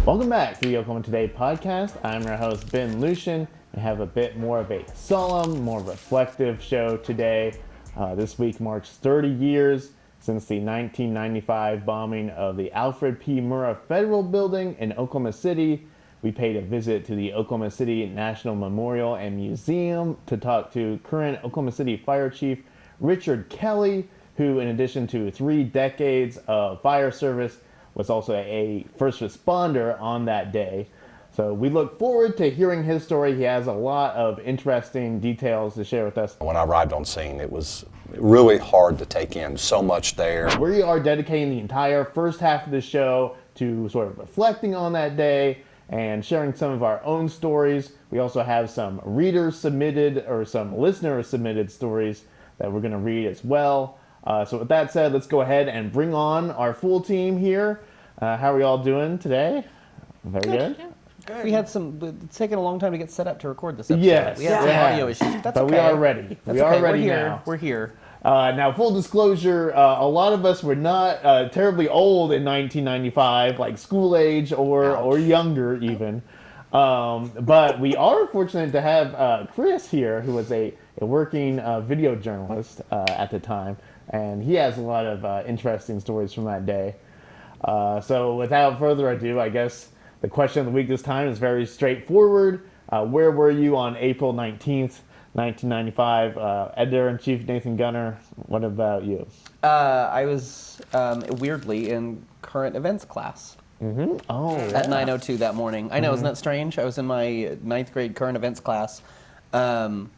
Welcome back to the Oklahoma Today podcast. I'm your host, Ben Lucian. I have a bit more of a solemn, more reflective show today. This week marks 30 years since the 1995 bombing of the Alfred P. Murrah Federal Building in Oklahoma City. We paid a visit to the Oklahoma City National Memorial and Museum to talk to current Oklahoma City Fire Chief Richard Kelley, who, in addition to 3 decades of fire service, was also a first responder on that day. So we look forward to hearing his story. He has a lot of interesting details to share with us. When I arrived on scene, it was really hard to take in, so much there. We are dedicating the entire first half of the show to sort of reflecting on that day and sharing some of our own stories. We also have some readers submitted or some listeners submitted stories that we're going to read as well. So with that said, let's go ahead and bring on our full team here. How are we all doing today? Very good. Yeah. Good. We had it's taken a long time to get set up to record this episode. Yes, we had some audio issues. That's but okay. we are ready. That's we are okay. ready We're here. now. We're here. Now, full disclosure, a lot of us were not terribly old in 1995, like school age or younger even. But we are fortunate to have Chris here, who was a working video journalist at the time, and he has a lot of interesting stories from that day. So without further ado, I guess the question of the week this time is very straightforward. Where were you on April 19th, 1995? Editor-in-Chief Nathan Gunner, what about you? I was weirdly in current events class. Mm-hmm. Oh, at 9:02 that morning. I know, isn't that strange? I was in my 9th grade current events class,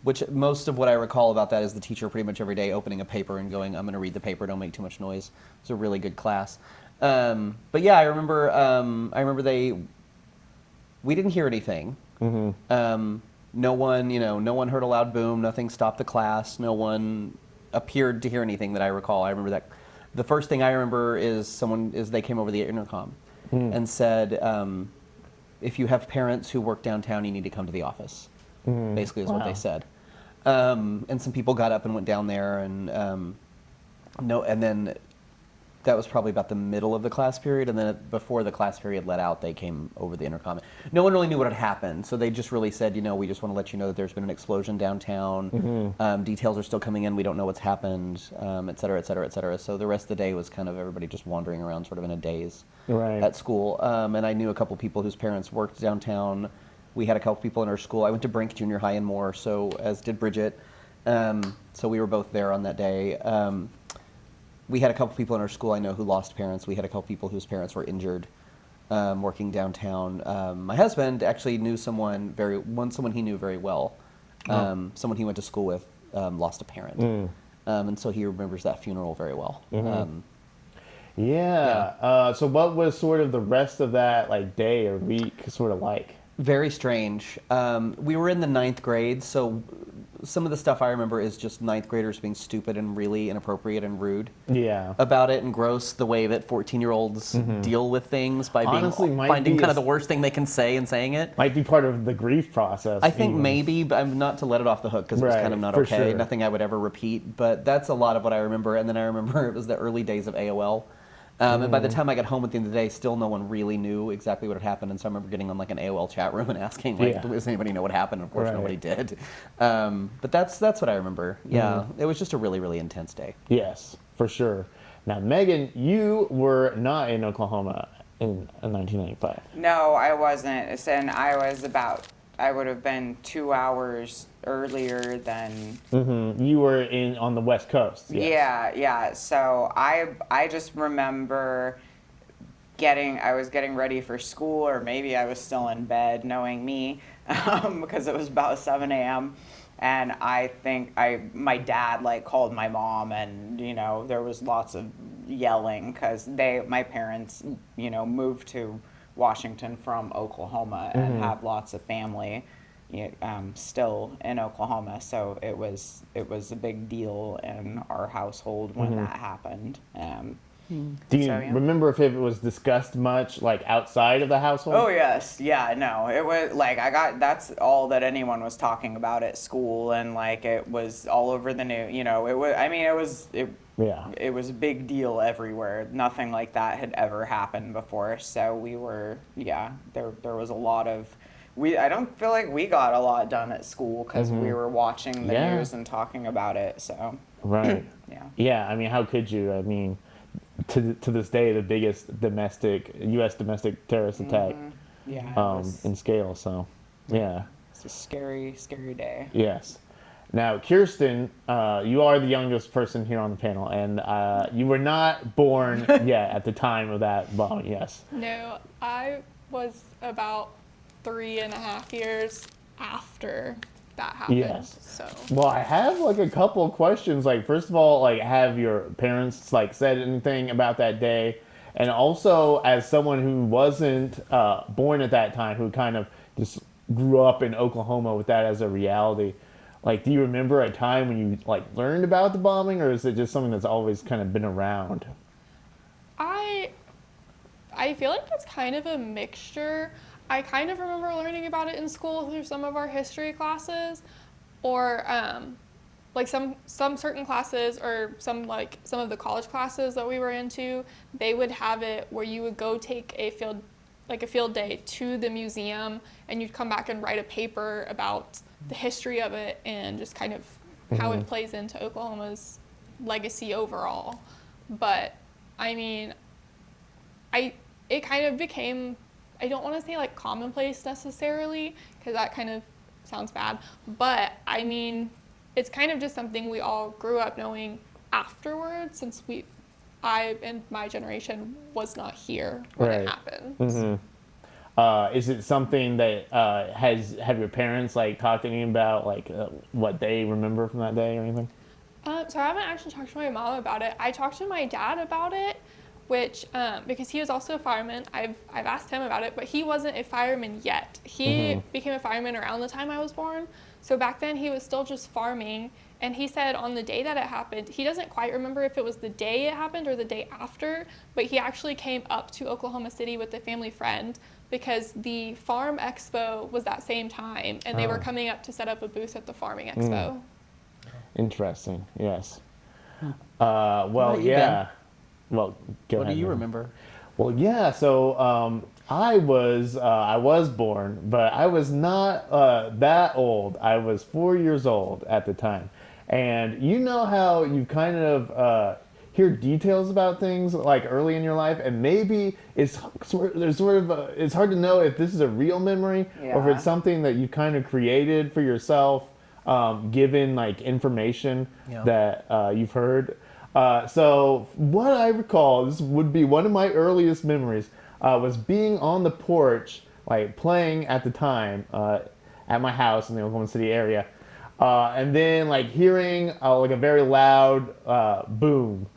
which most of what I recall about that is the teacher pretty much every day opening a paper and going, "I'm going to read the paper. Don't make too much noise." It was a really good class. But yeah, I remember we didn't hear anything. Mm-hmm. No one heard a loud boom. Nothing stopped the class. No one appeared to hear anything that I recall. I remember that. The first thing I remember is they came over the intercom and said, if you have parents who work downtown, you need to come to the office. Basically is what they said. And some people got up and went down there, and then that was probably about the middle of the class period, and then before the class period let out, they came over the intercom. No one really knew what had happened, so they just really said, we just want to let you know that there's been an explosion downtown. Mm-hmm. Details are still coming in. We don't know what's happened, et cetera, et cetera, et cetera. So the rest of the day was kind of everybody just wandering around sort of in a daze at school. And I knew a couple people whose parents worked downtown. We had a couple people in our school. I went to Brink Junior High in Moore, so as did Bridget. So we were both there on that day. We had a couple people in our school I know who lost parents. We had a couple people whose parents were injured working downtown. My husband actually knew someone he knew very well. Someone he went to school with lost a parent. And so he remembers that funeral very well. Mm-hmm. So what was sort of the rest of that day or week sort of like? Very strange. We were in the 9th grade, so some of the stuff I remember is just 9th graders being stupid and really inappropriate and rude about it, and gross the way that 14-year-olds deal with things by finding kind of the worst thing they can say and saying it. Might be part of the grief process. I think maybe, but I'm not to let it off the hook because it was kind of not okay. Sure. Nothing I would ever repeat, but that's a lot of what I remember. And then I remember it was the early days of AOL. And by the time I got home at the end of the day, still no one really knew exactly what had happened. And so I remember getting on an AOL chat room and asking, does anybody know what happened? And of course, nobody did. But that's what I remember. Yeah, it was just a really, really intense day. Yes, for sure. Now, Megan, you were not in Oklahoma in 1995. No, I wasn't. And I would have been 2 hours earlier than... Mm-hmm. You were on the West Coast. Yes. Yeah. So I just remember I was getting ready for school, or maybe I was still in bed, knowing me, because it was about 7 a.m. And I think my dad called my mom, and there was lots of yelling because my parents moved to Washington from Oklahoma and have lots of family still in Oklahoma, so it was a big deal in our household when that happened. Do you remember if it was discussed much outside of the household? Oh yes, yeah, no, it was that's all that anyone was talking about at school, and it was all over the news. Yeah. It was a big deal everywhere. Nothing like that had ever happened before. So we were, there was a lot of, I don't feel like we got a lot done at school because we were watching the news and talking about it. So, Right. yeah. Yeah, I mean, how could you? I mean, to this day, the biggest U.S. domestic terrorist attack Yeah. in scale. So, yeah. It's a scary, scary day. Yes. Now, Kirsten, you are the youngest person here on the panel, and you were not born yet at the time of that bombing. Yes. No, I was about 3.5 years after that happened. Yes. So. Well, I have like a couple of questions. Like, first of all, like, have your parents like said anything about that day? And also, as someone who wasn't born at that time, who kind of just grew up in Oklahoma with that as a reality, like, do you remember a time when you like learned about the bombing, or is it just something that's always kind of been around? I feel like it's kind of a mixture. I kind of remember learning about it in school through some of our history classes, or like some certain classes, or some of the college classes that we were into, they would have it where you would go take a field day to the museum, and you'd come back and write a paper about the history of it and just kind of how it plays into Oklahoma's legacy overall. But I mean, it kind of became, I don't want to say like commonplace necessarily, because that kind of sounds bad, but I mean, it's kind of just something we all grew up knowing afterwards, since I and my generation was not here when it happened. Is it something that have your parents like talked to you about like what they remember from that day or anything? So I haven't actually talked to my mom about it. I talked to my dad about it, which because he was also a fireman. I've asked him about it, but he wasn't a fireman yet. He became a fireman around the time I was born. So back then he was still just farming. And he said on the day that it happened, he doesn't quite remember if it was the day it happened or the day after, but he actually came up to Oklahoma City with a family friend because the Farm Expo was that same time, and they were coming up to set up a booth at the Farming Expo. Interesting. Yes. Well, Well, yeah. Well, go What ahead, do you man. remember? Well, yeah. So I was born, but I was not that old. I was 4 years old at the time, and you know how you kind of hear details about things like early in your life, and maybe it's hard to know if this is a real memory or if it's something that you kind of created for yourself, given like information that you've heard. So what I recall, this would be one of my earliest memories, was being on the porch, like playing at the time at my house in the Oklahoma City area, and then like hearing like a very loud boom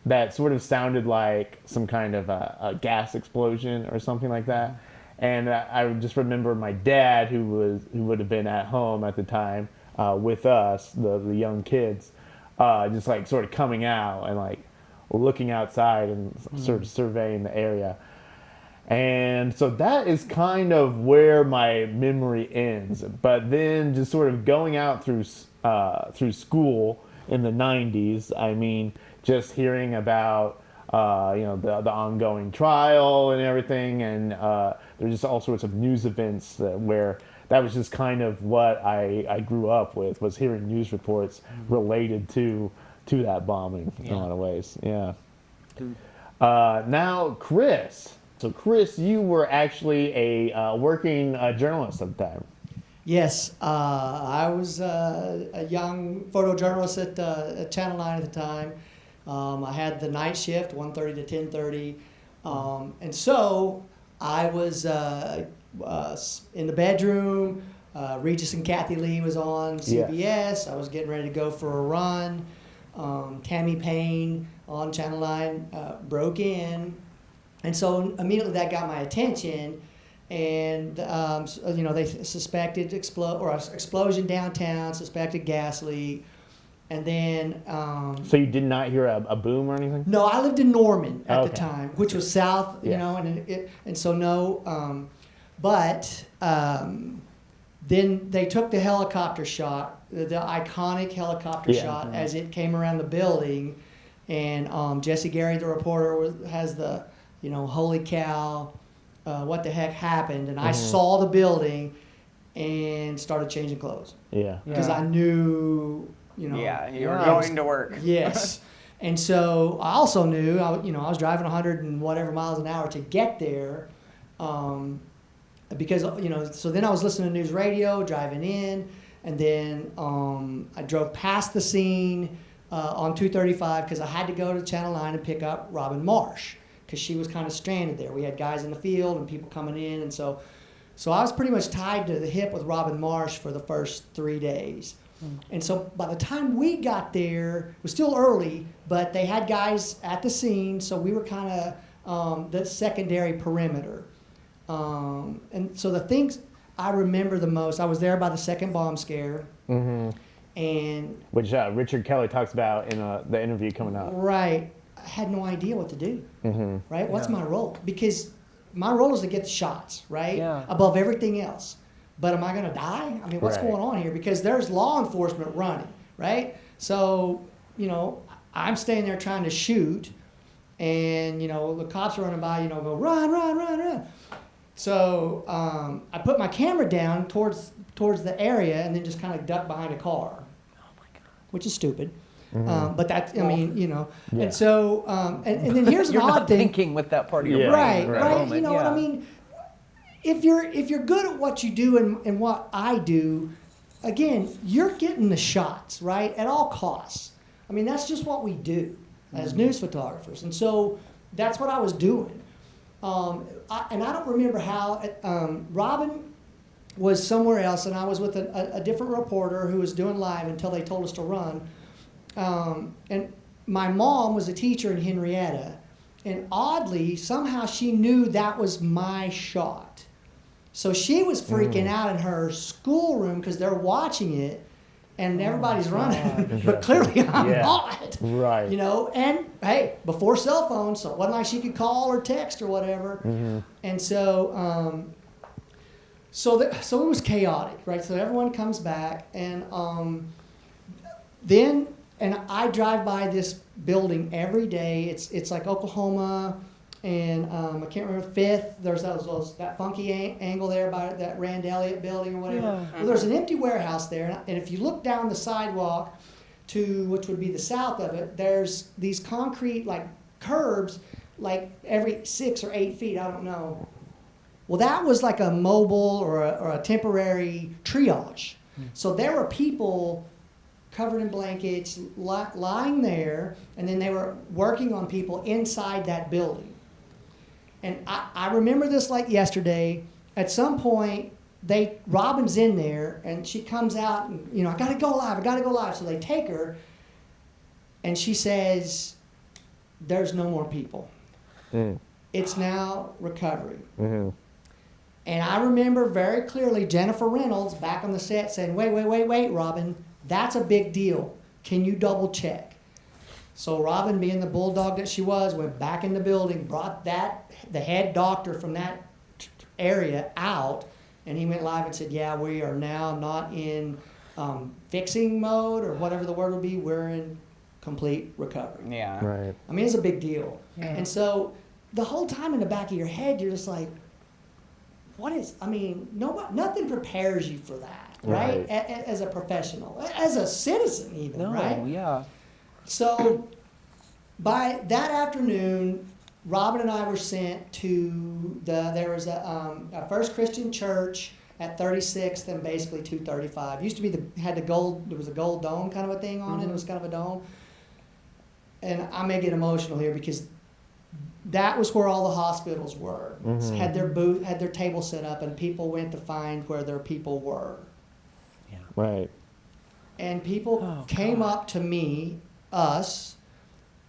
that sort of sounded like some kind of a gas explosion or something like that. And I just remember my dad, who would have been at home at the time with us, the young kids, just like sort of coming out and like looking outside and sort of surveying the area. And so that is kind of where my memory ends. But then just sort of going out through school in the 90s, I mean, just hearing about the ongoing trial and everything, and there's just all sorts of news events where that was just kind of what I grew up with, was hearing news reports related to that bombing in a lot of ways. Yeah. Now, Chris. So, Chris, you were actually a working journalist at the time. Yes, I was a young photojournalist at Channel 9 at the time. I had the night shift, 1:30 to 10:30, and so I was in the bedroom. Regis and Kathy Lee was on CBS. Yes. I was getting ready to go for a run. Tammy Payne on Channel 9 broke in, and so immediately that got my attention. And they suspected explosion downtown, suspected gas leak, and then. So you did not hear a boom or anything? No, I lived in Norman at the time, which was south, and so no. But then they took the helicopter shot, the iconic helicopter shot as it came around the building, And Jesse Gary, the reporter, has the, holy cow, what the heck happened? And I saw the building and started changing clothes. Yeah. Because I knew, Yeah, you were going to work. Yes. And so I also knew, I was driving 100 and whatever miles an hour to get there. Because, so then I was listening to news radio, driving in, and then I drove past the scene on 235 because I had to go to Channel 9 and pick up Robin Marsh because she was kind of stranded there. We had guys in the field and people coming in, and so I was pretty much tied to the hip with Robin Marsh for the first 3 days. And so by the time we got there, it was still early, but they had guys at the scene, so we were kind of the secondary perimeter. And so the things I remember the most, I was there by the second bomb scare. And which Richard Kelley talks about in the interview coming up. Right. I had no idea what to do. Right? What's my role? Because my role is to get the shots, right? Yeah. Above everything else. But am I going to die? I mean, what's going on here? Because there's law enforcement running, right? So, I'm staying there trying to shoot, and, the cops are running by, go, run, run, run, run. So I put my camera down towards the area and then just kind of ducked behind a car. Oh, my God. Which is stupid. But that's, Yeah. And so, and then here's an You're odd not thing. thinking with that part of your brain. Right, at that right. moment. You know what I mean? If you're good at what you do and what I do, again, you're getting the shots, right? At all costs. I mean, that's just what we do as news photographers. And so that's what I was doing. And I don't remember how, Robin was somewhere else, and I was with a different reporter who was doing live until they told us to run. And my mom was a teacher in Henrietta, and oddly, somehow she knew that was my shot. So she was freaking out in her schoolroom because they're watching it, and everybody's running, but clearly I'm not. Right. And hey, before cell phones, so it wasn't like she could call or text or whatever. And so, so it was chaotic, right? So everyone comes back, and then I drive by this building every day. It's like Oklahoma, and I can't remember 5th. There's that funky angle there by that Rand Elliott building or whatever. Yeah. Well, there's an empty warehouse there, and if you look down the sidewalk to which would be the south of it, there's these concrete like curbs, like every 6 or 8 feet. I don't know. Well, that was like a mobile or a temporary triage. So there were people covered in blankets lying there, and then they were working on people inside that building. And I remember this like yesterday. At some point, Robin's in there, and she comes out, and I gotta go live. So they take her, and she says, "There's no more people. It's now recovery." And I remember very clearly Jennifer Reynolds back on the set saying, "Wait, Robin, that's a big deal. Can you double check?" So Robin, being the bulldog that she was, went back in the building, brought the head doctor from that area out, and he went live and said, "Yeah, we are now not in fixing mode," or whatever the word would be. "We're in complete recovery." Yeah. Right. I mean, it's a big deal. And so the whole time in the back of your head, you're just like, nothing prepares you for that, right? As a professional, as a citizen even, right? Yeah. So by that afternoon, Robin and I were sent to there was a First Christian Church at 36th and basically 235. Used to be there was a gold dome kind of a thing on it. It was kind of a dome. And I may get emotional here because that was where all the hospitals were. Had their booth, had their table set up, and people went to find where their people were. Yeah. Right. And people came up to me, us,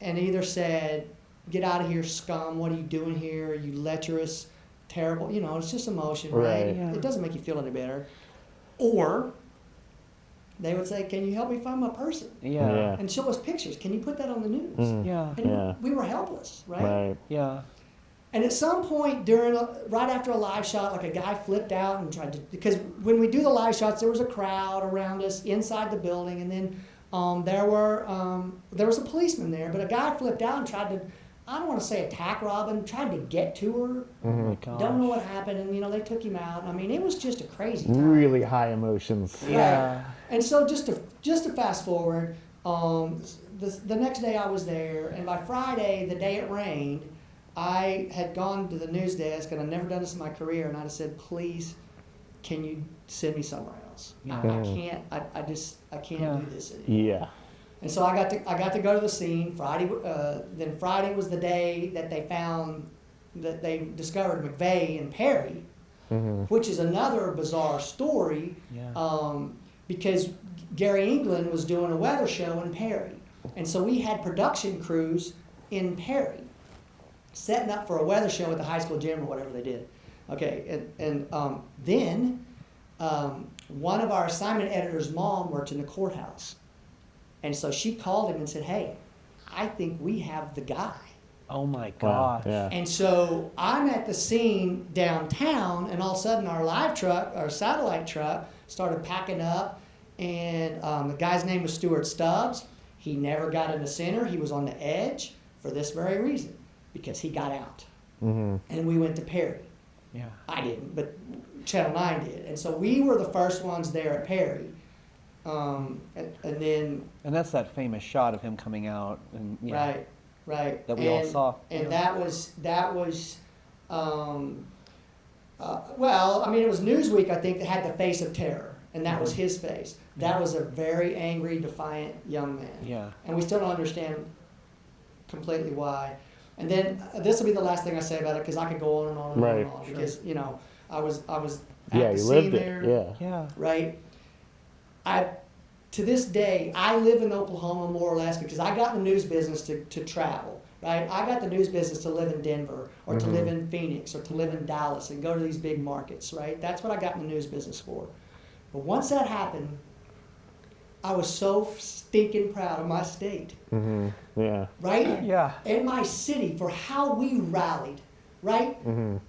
and either said, "Get out of here, scum. What are you doing here? You lecherous, terrible." It's just emotion, right? Right. Yeah. It doesn't make you feel any better. Or they would say, "Can you help me find my person?" Yeah. And show us pictures. "Can you put that on the news?" Yeah. And we were helpless, right? Right. Yeah. And at some point right after a live shot, like a guy flipped out and tried to, because when we do the live shots, there was a crowd around us inside the building, and then there was a policeman there, but a guy flipped out and tried to, I don't want to say attack Robin, tried to get to her. Oh my gosh. Don't know what happened, and they took him out. I mean, it was just a crazy time. Really high emotions. Yeah. Right. And so just to fast forward, the next day I was there, and by Friday, the day it rained, I had gone to the news desk, and I'd never done this in my career, and I just said, please, can you send me somewhere else? Yeah. I can't. I can't do this anymore. Yeah. And so I got to go to the scene Friday. Then Friday was the day that they discovered McVeigh and Perry, which is another bizarre story. Yeah. Because Gary England was doing a weather show in Perry, and so we had production crews in Perry, setting up for a weather show at the high school gym or whatever they did. Okay, and then one of our assignment editors' mom worked in the courthouse. And so she called him and said, hey, I think we have the guy. Oh my Wow. gosh. Yeah. And so I'm at the scene downtown, and all of a sudden our live truck, our satellite truck, started packing up. And the guy's name was Stuart Stubbs. He never got in the center. He was on the edge for this very reason, because he got out. And we went to Perry. Yeah. I didn't, but Channel 9 did. And so we were the first ones there at Perry. And then And that's that famous shot of him coming out. And, yeah. right. That we all saw. And that was, well, I mean, it was Newsweek, I think, that had the face of terror, and that was his face. That was a very angry, defiant young man. Yeah. And we still don't understand completely why. And then this will be the last thing I say about it, because I could go on and on and on Right. and on. Because I was at Yeah, the you scene lived there. it. Yeah. Yeah. Right. To this day, I live in Oklahoma more or less because I got in the news business to travel. Right. I got the news business to live in Denver or to live in Phoenix or to live in Dallas and go to these big markets. Right. That's what I got in the news business for. But once that happened, I was so stinking proud of my state. Yeah. Right? Yeah. And my city for how we rallied. Right?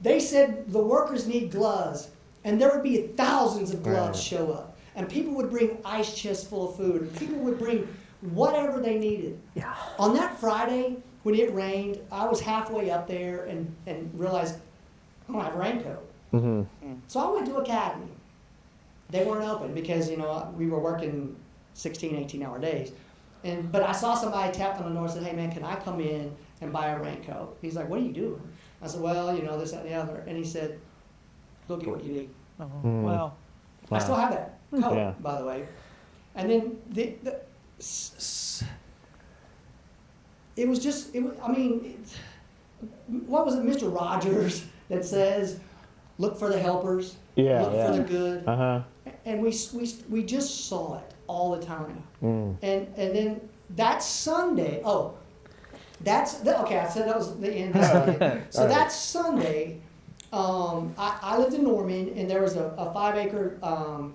They said the workers need gloves, and there would be thousands of gloves show up. And people would bring ice chests full of food, and people would bring whatever they needed. Yeah. On that Friday, when it rained, I was halfway up there and realized I don't have a raincoat. So I went to Academy. They weren't open because, we were working 16, 18-hour days. But I saw somebody tapped on the door and said, hey, man, can I come in and buy a raincoat? He's like, what are you doing? I said, well, this, that, and the other. And he said, go get what you need. Oh, wow. I still have that coat, Yeah. by the way. And then it was, what was it, Mr. Rogers that says, look for the helpers, Yeah, look for the good. And we just saw it all the time. And then that Sunday, okay, I said that was the end of Sunday. So that Sunday, I lived in Norman, and there was a 5-acre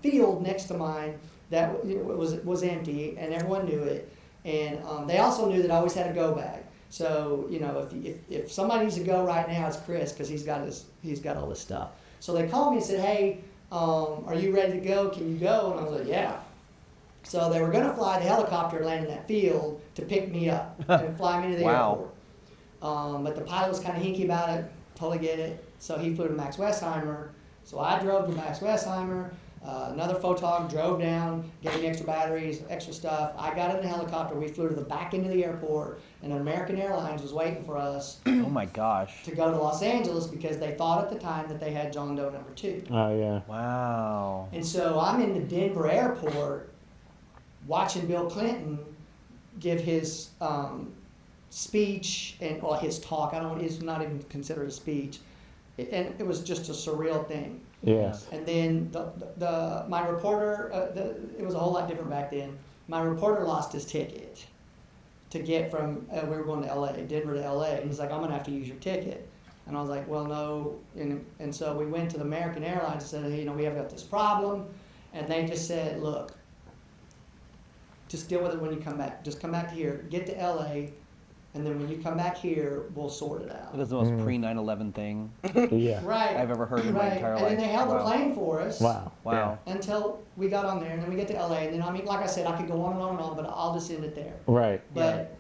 field next to mine that was empty, and everyone knew it. And they also knew that I always had a go bag. So if somebody needs to go right now, it's Chris, because he's got all this stuff. So they called me and said, hey, are you ready to go? Can you go? And I was like, yeah. So they were going to fly the helicopter and land in that field to pick me up and fly me to the airport. But the pilot was kind of hinky about it. Totally get it. So he flew to Max Westheimer. So I drove to Max Westheimer. Another photog drove down, gave me extra batteries, extra stuff. I got in the helicopter. We flew to the back end of the airport, and American Airlines was waiting for us. Oh my gosh. To go to Los Angeles because they thought at the time that they had John Doe number 2. Oh, yeah. Wow. And so I'm in the Denver airport watching Bill Clinton give his speech or his talk. It's not even considered a speech. And it was just a surreal thing. Yes. And then my reporter, it was a whole lot different back then. My reporter lost his ticket to get from, we were going to LA, Denver to LA. And he's like, I'm going to have to use your ticket. And I was like, well, no. And so we went to the American Airlines and said, hey, we have got this problem. And they just said, look, just deal with it when you come back. Just come back here, get to LA, and then when you come back here, we'll sort it out. It was the most pre 9/11 thing Yeah. Right. I've ever heard in my entire life. And then they held the Wow. plane for us. Wow. Wow. Until we got on there, and then we get to LA, and then I mean, like I said, I could go on and on and on, but I'll just end it there. Yeah. Right. But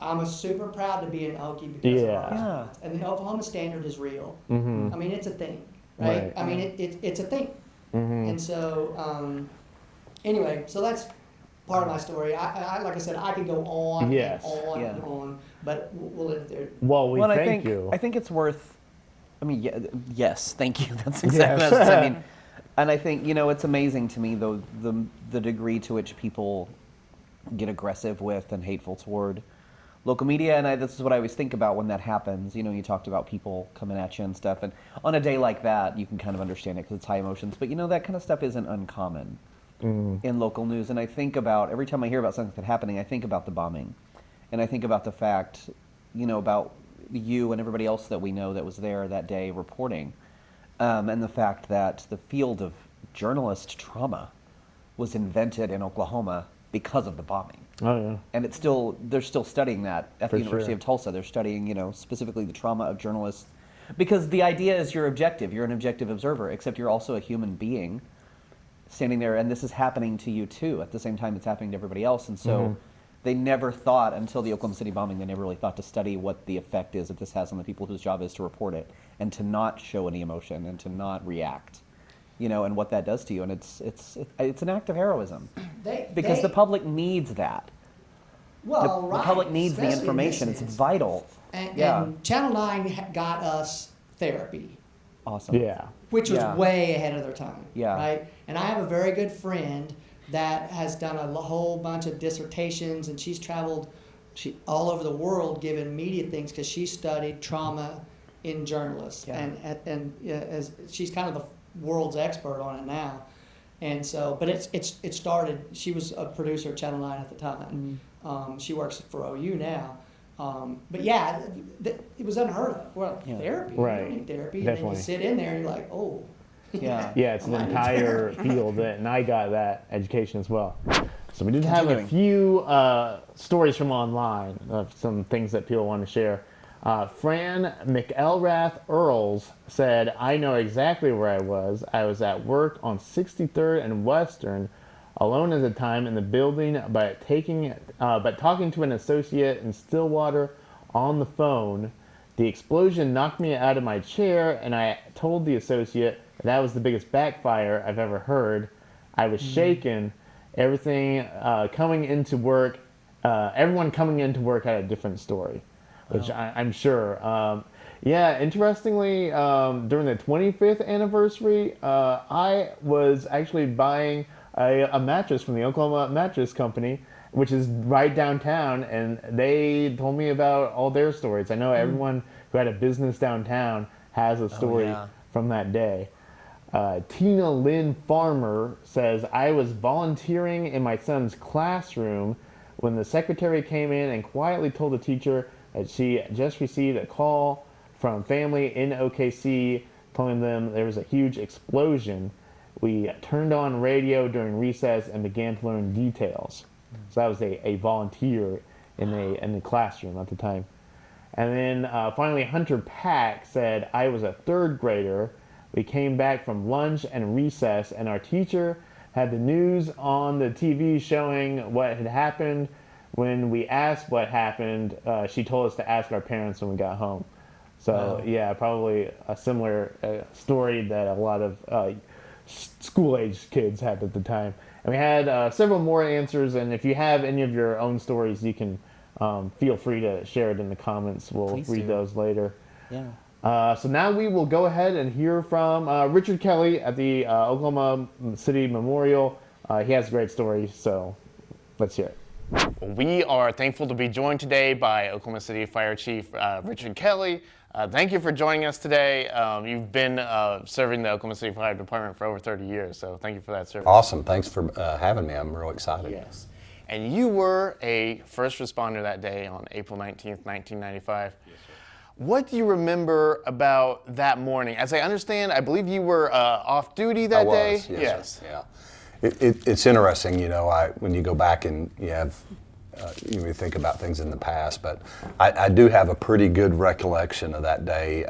I'm super proud to be an Okie because of our Yeah. response. And the Oklahoma standard is real. Mm-hmm. I mean, it's a thing, right? Right. I mean, it's a thing. Mm-hmm. And so, anyway, so that's part of my story. I like I said, I could go on Yes. and on Yeah. and on, but we'll end it there. Well, we Well, and thank you. I think it's worth. I mean, yes, thank you. That's exactly what I mean. And I think it's amazing to me though the degree to which people get aggressive with and hateful toward local media, and this is what I always think about when that happens. You talked about people coming at you and stuff, and on a day like that, you can kind of understand it because it's high emotions. But that kind of stuff isn't uncommon in local news. And I think about every time I hear about something happening, I think about the bombing, and I think about the fact, about you and everybody else that we know that was there that day reporting, and the fact that the field of journalist trauma was invented in Oklahoma because of the bombing. Oh yeah. And they're still studying that at For the University sure. of Tulsa. They're studying, specifically the trauma of journalists, because the idea is you're objective. You're an objective observer, except you're also a human being standing there, and this is happening to you too. At the same time, it's happening to everybody else. And so they never thought, until the Oklahoma City bombing, they never really thought to study what the effect is that this has on the people whose job is to report it and to not show any emotion and to not react, and what that does to you. And it's an act of heroism. Because the public needs that. Well, The right. public needs the especially in information. this It's instance. vital. And Channel 9 got us therapy, Awesome. Yeah. which was Yeah. way ahead of their time. Yeah. Right? And I have a very good friend that has done a whole bunch of dissertations, and she's traveled all over the world giving media things because she studied trauma in journalists. Yeah. And as she's kind of the world's expert on it now. And so, but it started, she was a producer at Channel 9 at the time. She works for OU now. But yeah, it was unheard of. Well, Yeah. therapy, Right. you don't need therapy. And Definitely. then you sit in there and you're like, oh. Yeah. Yeah, it's an I need entire therapy. field, and I got that education as well. So we did have a Continuing. few stories from online of some things that people want to share. Fran McElrath Earls said, I know exactly where I was. I was at work on 63rd and Western, alone at the time in the building, but talking to an associate in Stillwater on the phone. The explosion knocked me out of my chair, and I told the associate that was the biggest backfire I've ever heard. I was shaken. Everything coming into work, everyone coming into work had a different story, which I'm sure. Yeah, interestingly, during the 25th anniversary, I was actually buying a mattress from the Oklahoma Mattress Company, which is right downtown, and they told me about all their stories. I know everyone who had a business downtown has a story yeah. from that day. Tina Lynn Farmer says, I was volunteering in my son's classroom when the secretary came in and quietly told the teacher that she just received a call from family in OKC telling them there was a huge explosion. We turned on radio during recess and began to learn details. So that was a volunteer in the classroom at the time. And then finally, Hunter Pack said, I was a third grader. We came back from lunch and recess, and our teacher had the news on the TV showing what had happened. When we asked what happened, she told us to ask our parents when we got home. So yeah, probably a similar story that a lot of school-age kids had at the time. And we had several more answers, and if you have any of your own stories, you can feel free to share it in the comments. We'll Please read do. those later. Yeah. So now we will go ahead and hear from Richard Kelley at the Oklahoma City Memorial. He has a great story, so let's hear it. We are thankful to be joined today by Oklahoma City Fire Chief Richard Kelley. Thank you for joining us today. You've been serving the Oklahoma City Fire Department for over 30 years, so thank you for that service. Awesome. Thanks for having me. I'm real excited. Yes. And you were a first responder that day on April 19th, 1995. Yes, sir. What do you remember about that morning? As I understand, I believe you were off duty that day? Yes. Sir. Yeah. It's interesting, when you go back and you have you think about things in the past, but I do have a pretty good recollection of that day.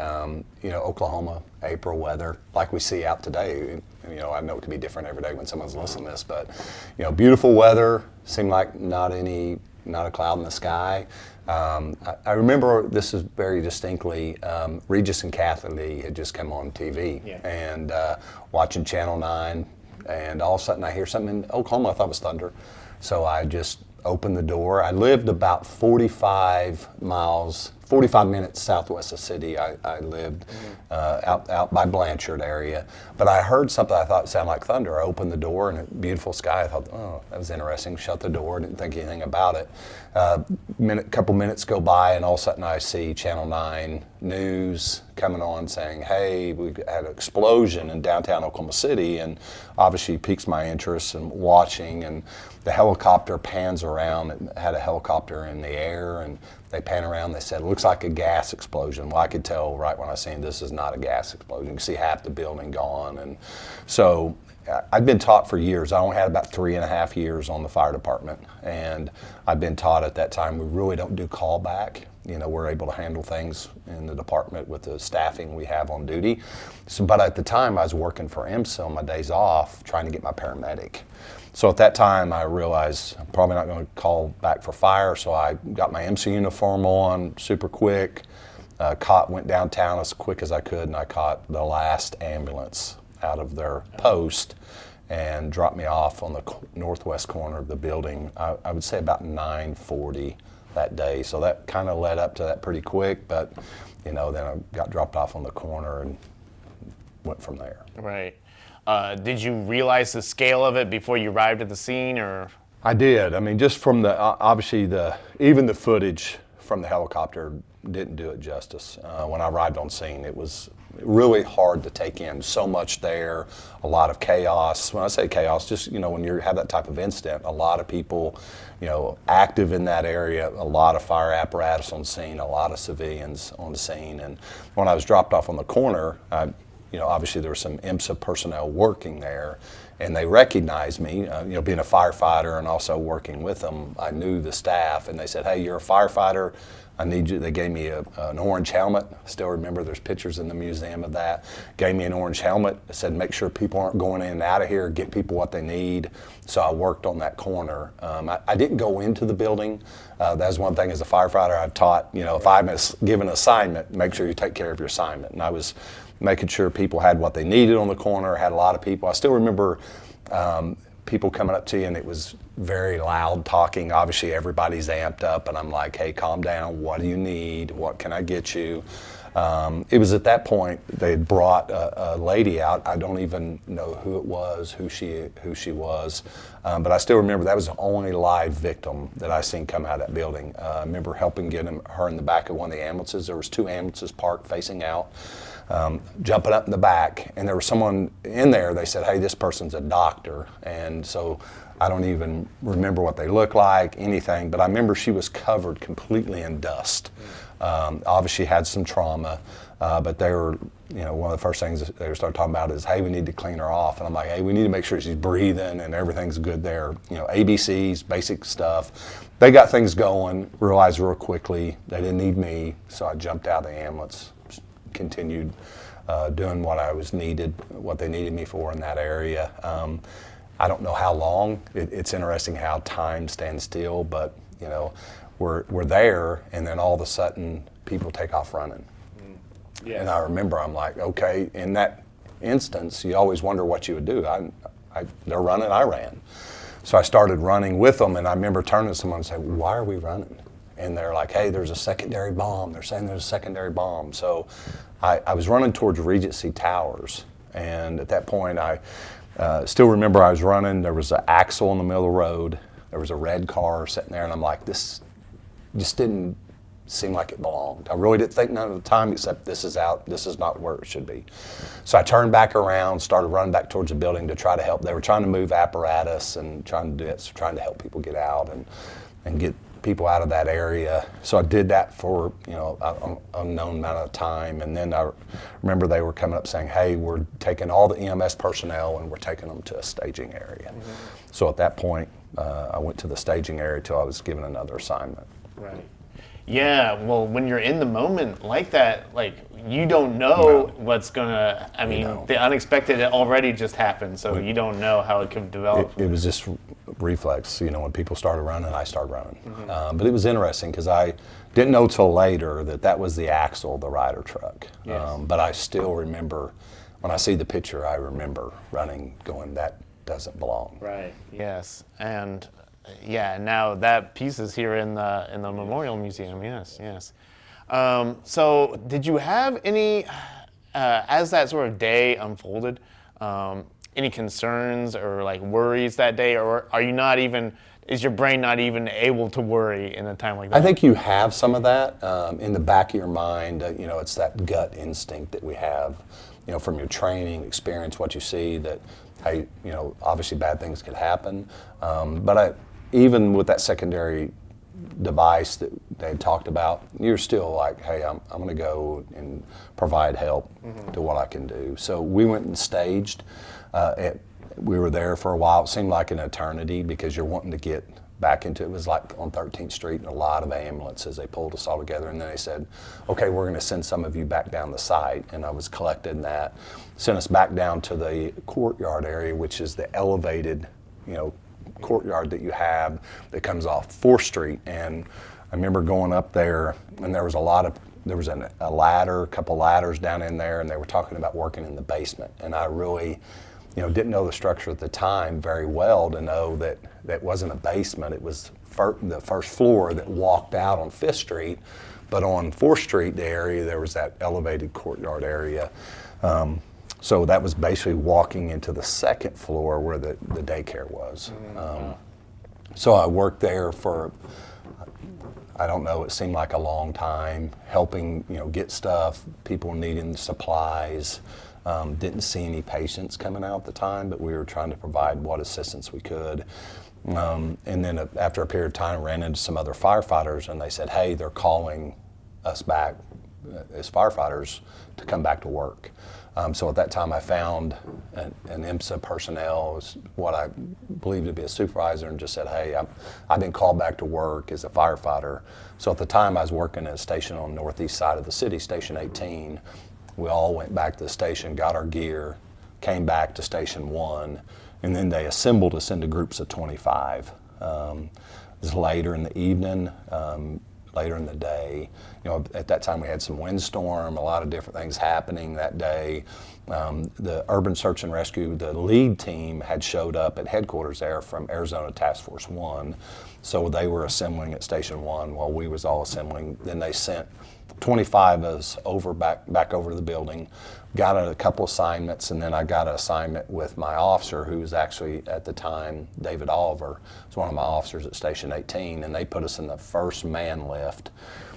Oklahoma, April weather, like we see out today. I know it can be different every day when someone's listening to this, but beautiful weather. Seemed like not a cloud in the sky. I remember this is very distinctly. Regis and Kathy had just come on TV, and watching Channel 9, and all of a sudden I hear something in Oklahoma. I thought it was thunder, so I just opened the door. I lived about 45 minutes southwest of the city. I lived out by Blanchard area. But I heard something I thought sounded like thunder. I opened the door and a beautiful sky. I thought, oh, that was interesting. Shut the door, didn't think anything about it. Couple minutes go by, and all of a sudden I see Channel 9 news coming on saying, hey, we've had an explosion in downtown Oklahoma City, and obviously piques my interest in watching, and the helicopter pans around. It had a helicopter in the air, and they pan around. They said, it looks like a gas explosion. Well, I could tell right when I seen this is not a gas explosion. You can see half the building gone. And so I'd been taught for years. I only had about 3.5 years on the fire department. And I'd been taught at that time we really don't do callback. We're able to handle things in the department with the staffing we have on duty. But at the time, I was working for IMSA on my days off, trying to get my paramedic. So at that time, I realized I'm probably not going to call back for fire, so I got my IMSA uniform on super quick, went downtown as quick as I could, and I caught the last ambulance out of their post and dropped me off on the northwest corner of the building. I would say about 9:40 that day, so that kind of led up to that pretty quick, but then I got dropped off on the corner and went from there. Right. Did you realize the scale of it before you arrived at the scene, or? I did. I mean, just from obviously even the footage from the helicopter didn't do it justice. When I arrived on scene, it was really hard to take in. So much there, a lot of chaos. When I say chaos, just when you have that type of incident, a lot of people, active in that area, a lot of fire apparatus on scene, a lot of civilians on the scene. And when I was dropped off on the corner, obviously there were some IMSA personnel working there, and they recognized me, being a firefighter and also working with them. I knew the staff, and they said, hey, you're a firefighter. I need you. They gave me an orange helmet. I still remember there's pictures in the museum of that. Gave me an orange helmet. They said, make sure people aren't going in and out of here, get people what they need. So I worked on that corner. I didn't go into the building. That's one thing as a firefighter I've taught, if I'm given an assignment, make sure you take care of your assignment. And I was making sure people had what they needed on the corner, had a lot of people. I still remember people coming up to you, and it was very loud talking. Obviously, everybody's amped up, and I'm like, hey, calm down. What do you need? What can I get you? It was at that point they had brought a lady out. I don't even know who it was, who she was, but I still remember that was the only live victim that I seen come out of that building. I remember helping get her in the back of one of the ambulances. There was 2 ambulances parked facing out. Jumping up in the back, and there was someone in there. They said, hey, this person's a doctor. And so I don't even remember what they looked like, anything, but I remember she was covered completely in dust. Obviously had some trauma, but they were, one of the first things they started talking about is, hey, we need to clean her off. And I'm like, hey, we need to make sure she's breathing and everything's good there. ABCs, basic stuff. They got things going, realized real quickly they didn't need me, so I jumped out of the ambulance, continued doing what they needed me for in that area. I don't know how long. It's interesting how time stands still, but we're there, and then all of a sudden people take off running. Yeah. And I remember I'm like, okay, in that instance, you always wonder what you would do. They're running, I ran. So I started running with them, and I remember turning to someone and saying, why are we running? And they're like, hey, there's a secondary bomb. They're saying there's a secondary bomb. So I was running towards Regency Towers. And at that point, I still remember I was running. There was an axle in the middle of the road. There was a red car sitting there. And I'm like, this just didn't seem like it belonged. I really didn't think none of the time except this is out. This is not where it should be. So I turned back around, started running back towards the building to try to help. They were trying to move apparatus and trying to help people get out and get people out of that area. So I did that for an unknown amount of time, and then I remember they were coming up saying, hey, we're taking all the EMS personnel and we're taking them to a staging area. Mm-hmm. So at that point, I went to the staging area till I was given another assignment. Right. Yeah, well, when you're in the moment like that, like, you don't know what's gonna, I mean, the unexpected already just happened, so you don't know how it could develop. It was just reflex, when people started running, I started running. But it was interesting because I didn't know till later that was the axle of the Ryder truck. Yes. But I still remember, when I see the picture, I remember running, going, that doesn't belong. Right. Yes, and now that piece is here in the Memorial Museum. Yes. So did you have any, as that sort of day unfolded, any concerns or like worries that day, or are you not even? Is your brain not even able to worry in a time like that? I think you have some of that in the back of your mind. It's that gut instinct that we have, from your training, experience, what you see. That, hey, obviously bad things could happen. But even with that secondary device that they talked about, you're still like, hey, I'm going to go and provide help to what I can do. So we went and staged. We were there for a while. It seemed like an eternity because you're wanting to get back into it. It was like on 13th Street and a lot of ambulances. They pulled us all together and then they said, okay, we're going to send some of you back down the site. And I was collected in that. Sent us back down to the courtyard area, which is the elevated, courtyard that you have that comes off 4th Street. And I remember going up there and there was a ladder, a couple ladders down in there, and they were talking about working in the basement. And I really, didn't know the structure at the time very well to know that that wasn't a basement. It was the first floor that walked out on 5th Street. But on 4th Street, the area, there was that elevated courtyard area. So that was basically walking into the 2nd floor where the daycare was. So I worked there for, I don't know, it seemed like a long time, helping, get stuff, people needing supplies. Didn't see any patients coming out at the time, but we were trying to provide what assistance we could. And then after a period of time, ran into some other firefighters, and they said, hey, they're calling us back as firefighters to come back to work. So at that time, I found an IMSA personnel, what I believed to be a supervisor, and just said, hey, I've been called back to work as a firefighter. So at the time, I was working at a station on the northeast side of the city, Station 18. We all went back to the station, got our gear, came back to Station 1, and then they assembled us into groups of 25. It was later in the evening, later in the day. At that time we had some windstorm, a lot of different things happening that day. The Urban Search and Rescue, the lead team had showed up at headquarters there from Arizona Task Force 1. So they were assembling at Station 1 while we was all assembling. Then they sent 25 of us back over to the building, got a couple assignments, and then I got an assignment with my officer, who was actually at the time David Oliver, was one of my officers at Station 18, and they put us in the first man lift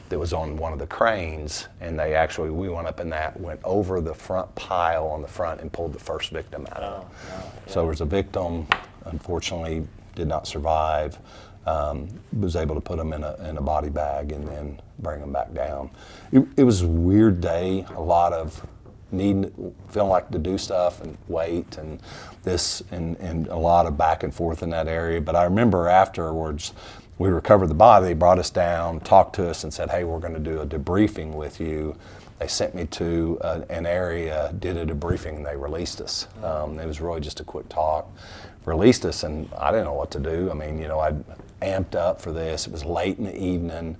that was on one of the cranes, and we went up in that, went over the front pile on the front and pulled the first victim out of it. So there was a victim, unfortunately did not survive. Was able to put them in a body bag and then bring them back down. It was a weird day, a lot of feeling like to do stuff and wait and this and a lot of back and forth in that area. But I remember afterwards, we recovered the body, they brought us down, talked to us and said, hey, we're going to do a debriefing with you. They sent me to an area, did a debriefing, and they released us. It was really just a quick talk. Released us, and I didn't know what to do. I mean, I'd amped up for this. It was late in the evening,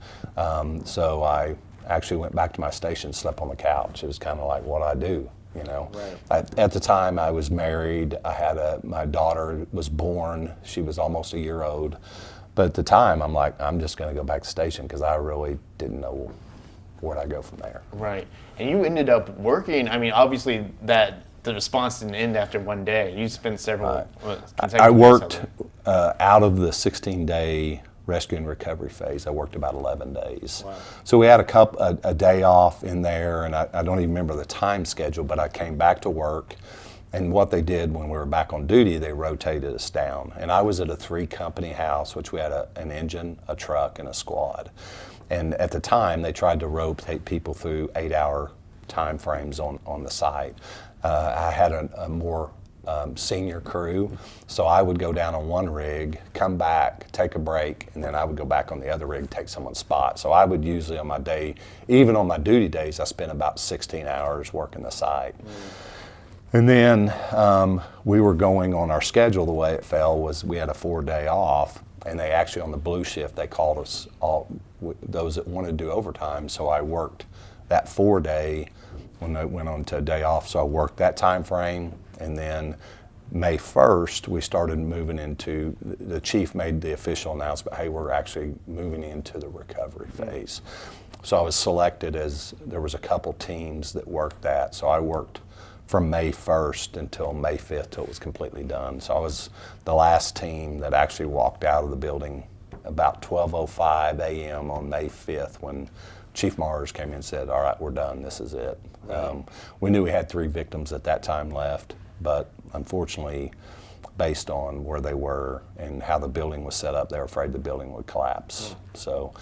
so I actually went back to my station, slept on the couch. It was kind of like what I do, Right. At the time, I was married. I had my daughter was born. She was almost a year old. But at the time, I'm like, I'm just going to go back to the station because I really didn't know where'd I go from there. Right. And you ended up working, I mean, obviously the response didn't end after one day. You spent several consecutive I worked days out of the 16-day rescue and recovery phase. I worked about 11 days. Wow. So we had a day off in there, and I don't even remember the time schedule, but I came back to work. And what they did when we were back on duty, they rotated us down. And I was at a 3-company house, which we had an engine, a truck, and a squad. And at the time, they tried to rotate people through 8-hour time frames on the site. I had a more senior crew. So I would go down on one rig, come back, take a break, and then I would go back on the other rig, take someone's spot. So I would usually on my day, even on my duty days, I spent about 16 hours working the site. And then we were going on our schedule. The way it fell was we had a 4-day off, and they actually on the blue shift, they called us all those that wanted to do overtime. So I worked that 4-day when they went on to a day off. So I worked that time frame, and then May 1st, we started moving into, the chief made the official announcement, hey, we're actually moving into the recovery phase. So I was selected as, there was a couple teams that worked that. So I worked from May 1st until May 5th till it was completely done. So I was the last team that actually walked out of the building about 12:05 a.m. on May 5th when Chief Murrah came in and said, all right, we're done, this is it. We knew we had 3 victims at that time left, but unfortunately, based on where they were and how the building was set up, they were afraid the building would collapse. So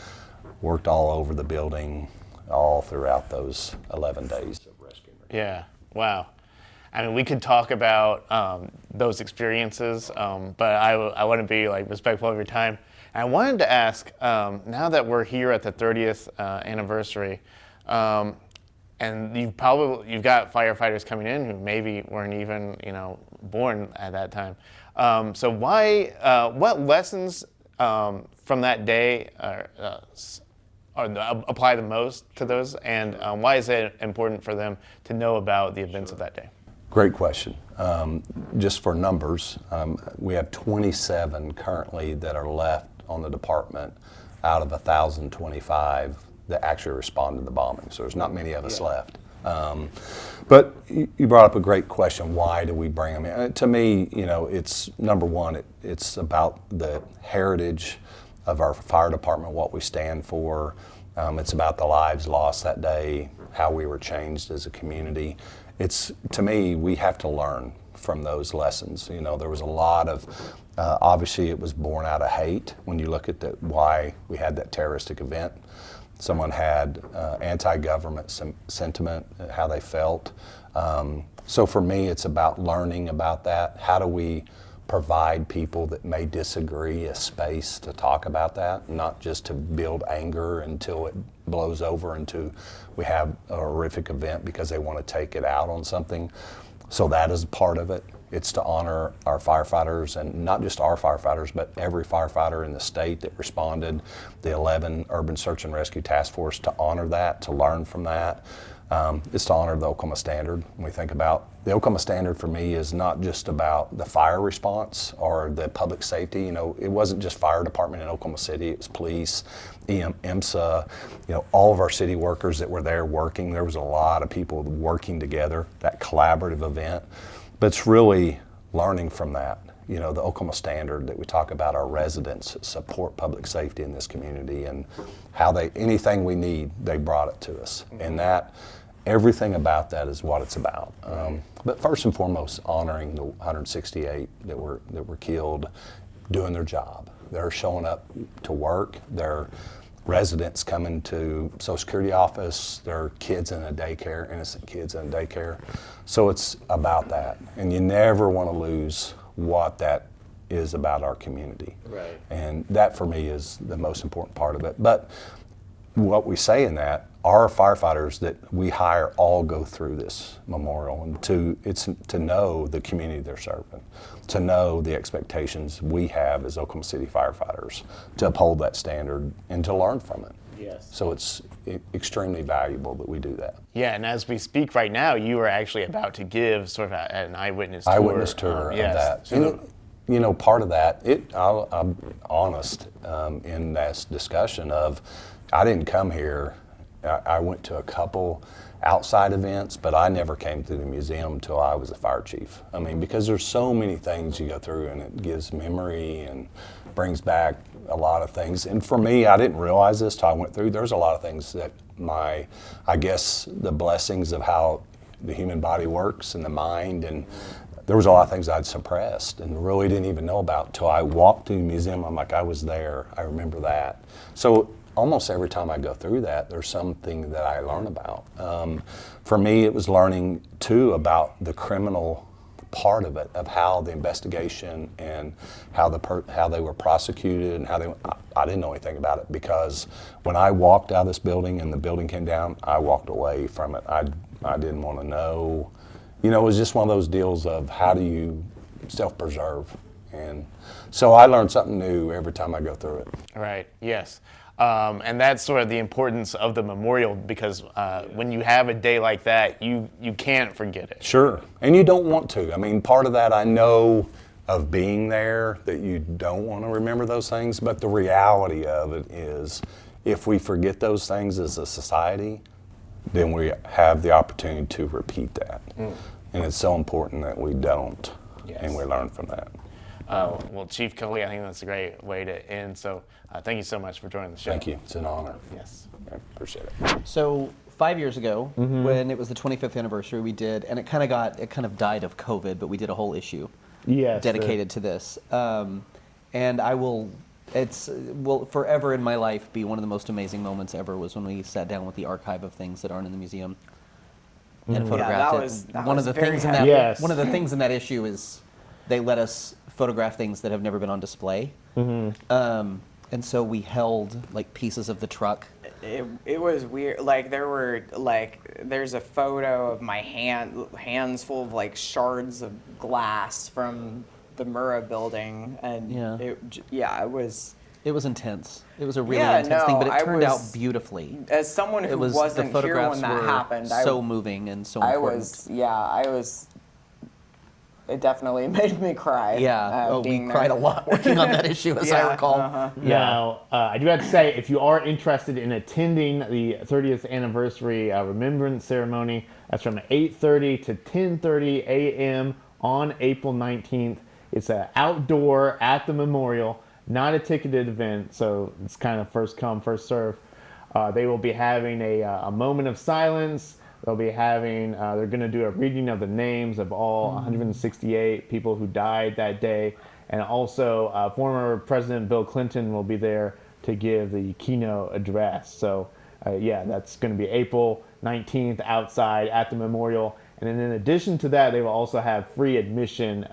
worked all over the building all throughout those 11 days of rescue. Yeah, wow. I mean, we could talk about those experiences, but I want to be like respectful of your time. And I wanted to ask, now that we're here at the 30th anniversary, and you've got firefighters coming in who maybe weren't even born at that time. So what lessons from that day apply the most to those, and why is it important for them to know about the events of that day? Great question. Just for numbers, we have 27 currently that are left on the department out of 1,025 that actually respond to the bombing. So there's not many of us left. But you brought up a great question. Why do we bring them in? To me, it's number one, it's about the heritage of our fire department, what we stand for. It's about the lives lost that day, how we were changed as a community. To me, we have to learn from those lessons. There was a lot of, obviously it was born out of hate when you look at why we had that terroristic event. Someone had anti-government sentiment, how they felt. So for me, it's about learning about that. How do we provide people that may disagree a space to talk about that, not just to build anger until it blows over into we have a horrific event because they want to take it out on something. So that is part of it. It's to honor our firefighters, and not just our firefighters, but every firefighter in the state that responded, the 11 Urban Search and Rescue Task Force, to honor that, to learn from that. It's to honor the Oklahoma Standard. When we think about the Oklahoma Standard, for me, is not just about the fire response or the public safety. It wasn't just fire department in Oklahoma City, it was police, IMSA, all of our city workers that were there working. There was a lot of people working together, that collaborative event. But it's really learning from that. The Oklahoma Standard that we talk about, our residents support public safety in this community, and how anything we need, they brought it to us. And everything about that is what it's about. But first and foremost, honoring the 168 that were killed, doing their job. They're showing up to work. They're residents coming to Social Security office. They're kids in a daycare, innocent kids in a daycare. So it's about that. And you never want to lose what that is about our community. Right. And that for me is the most important part of it. But what we say in that, our firefighters that we hire all go through this memorial, and it's to know the community they're serving, to know the expectations we have as Oklahoma City firefighters, to uphold that standard and to learn from it. yes. So it's extremely valuable that we do that. Yeah, and as we speak right now, you are actually about to give sort of an eyewitness tour. Of yes. that. So, And part of that, I'm honest in this discussion of, I didn't come here. I went to a couple outside events, but I never came to the museum until I was a fire chief. I mean, because there's so many things you go through, and it gives memory and brings back a lot of things. And for me, I didn't realize this till I went through. There's a lot of things that I guess the blessings of how the human body works and the mind, and there was a lot of things I'd suppressed and really didn't even know about till I walked through the museum. I'm like, I was there, I remember that. So almost every time I go through that, there's something that I learn about. For me, it was learning too about the criminal part of it, of how the investigation and how they were prosecuted and I didn't know anything about it, because when I walked out of this building and the building came down, I walked away from it. I didn't want to know. You know, it was just one of those deals of how do you self-preserve. And so I learn something new every time I go through it. Right, yes. And that's sort of the importance of the memorial, because when you have a day like that, you can't forget it. Sure, and you don't want to. I mean, part of that I know of being there, that you don't want to remember those things, but the reality of it is if we forget those things as a society, then we have the opportunity to repeat that. And it's so important that we don't, and we learn from that. Well, Chief Kelley, I think that's a great way to end. So thank you so much for joining the show. Thank you. It's an honor. Yes. I appreciate it. So 5 years ago, when it was the 25th anniversary, we did, and it kind of died of COVID, but we did a whole issue dedicated to this. And will forever in my life be one of the most amazing moments ever, was when we sat down with the archive of things that aren't in the museum and photographed it. One of the things in that issue is they let us photograph things that have never been on display. And so we held like pieces of the truck. It was weird. Like there's a photo of my hands full of like shards of glass from the Murrah building, and it was intense. It was a really intense thing, but it turned out beautifully. As someone who wasn't here when that happened, so moving and so important. It definitely made me cry. Yeah, we cried a lot working on that issue, as I recall. Now, I do have to say, if you are interested in attending the 30th anniversary remembrance ceremony, that's from 8:30 to 10:30 a.m. on April 19th. It's outdoor at the memorial, not a ticketed event, so it's kind of first come, first serve. They will be having a moment of silence. They'll be having, they're going to do a reading of the names of all 168 people who died that day. And also, former President Bill Clinton will be there to give the keynote address. So, that's going to be April 19th outside at the memorial. And then in addition to that, they will also have free admission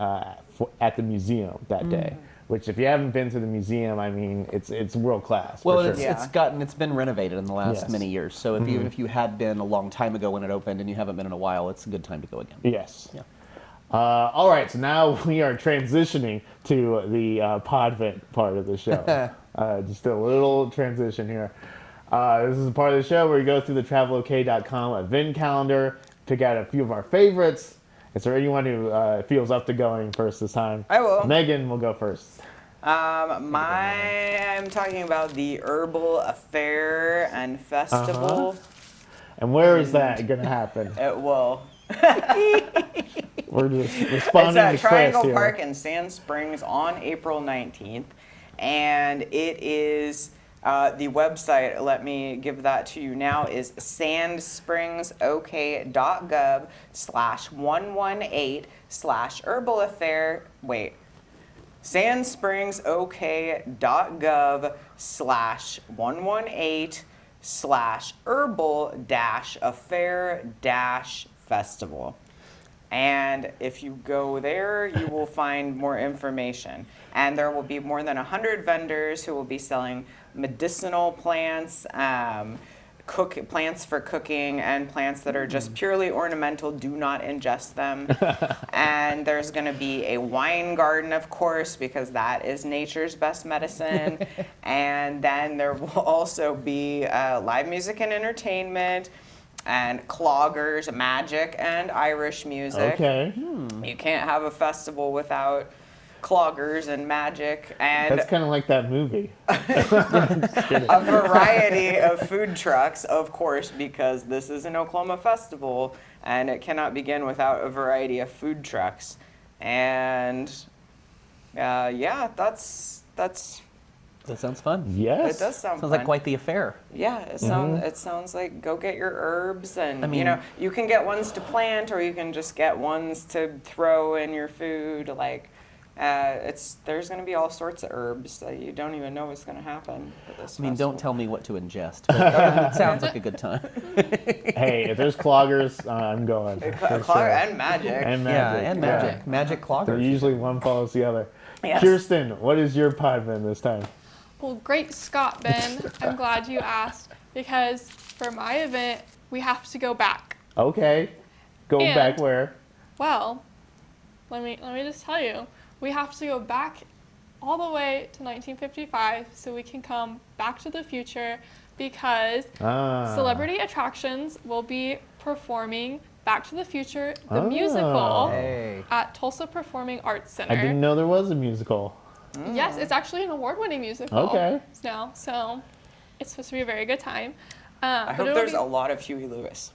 at the museum that day. Which, if you haven't been to the museum, I mean, it's world class. Well, for sure. it's been renovated in the last many years. So if you had been a long time ago when it opened and you haven't been in a while, it's a good time to go again. Yes. Yeah. All right. So now we are transitioning to the Podvent part of the show. Just a little transition here. This is a part of the show where we go through the travelok.com event calendar, pick out a few of our favorites. Is there anyone who feels up to going first this time? I will. Megan will go first. I'm talking about the Herbal Affair and Festival. And where is that going to happen? It will. We're just responding to Chris Triangle here. Park in Sand Springs on April 19th. And it is... the website, let me give that to you now, is sandspringsok.gov/118/herbal-affair. Wait. sandspringsok.gov/118/herbal-affair-festival. And if you go there, you will find more information. And there will be more than 100 vendors who will be selling medicinal plants, plants for cooking, and plants that are just purely ornamental. Do not ingest them. And there's going to be a wine garden, of course, because that is nature's best medicine. And then there will also be live music and entertainment, and cloggers, magic, and Irish music. Okay. You can't have a festival without cloggers and magic, and that's kind of like that movie. a variety of food trucks, of course, because this is an Oklahoma festival, and it cannot begin without a variety of food trucks. And That sounds fun. Yes. It does sound Sounds fun. like quite the affair. Yeah, it sounds like go get your herbs, and you can get ones to plant, or you can just get ones to throw in your food. Like, There's going to be all sorts of herbs that you don't even know what's going to happen at this I mean, festival. don't tell me what to ingest. But it sounds like a good time. Hey, if there's cloggers, I'm going. for sure. And magic. And Yeah, magic. and magic. Magic So cloggers. usually one follows the other. Yes. Kirsten, what is your pod event this time? Well, great Scott, Ben. I'm glad you asked because for my event, we have to go back. Okay. Go And- back where? Well, let me just tell you, we have to go back all the way to 1955 so we can come back to the future because Celebrity Attractions will be performing Back to the Future, the musical, Hey. at Tulsa Performing Arts Center. I didn't know there was a musical. Yes, it's actually an award-winning musical. Okay. Now, so it's supposed to be a very good time. I but hope it'll there's be, a lot of Huey Lewis.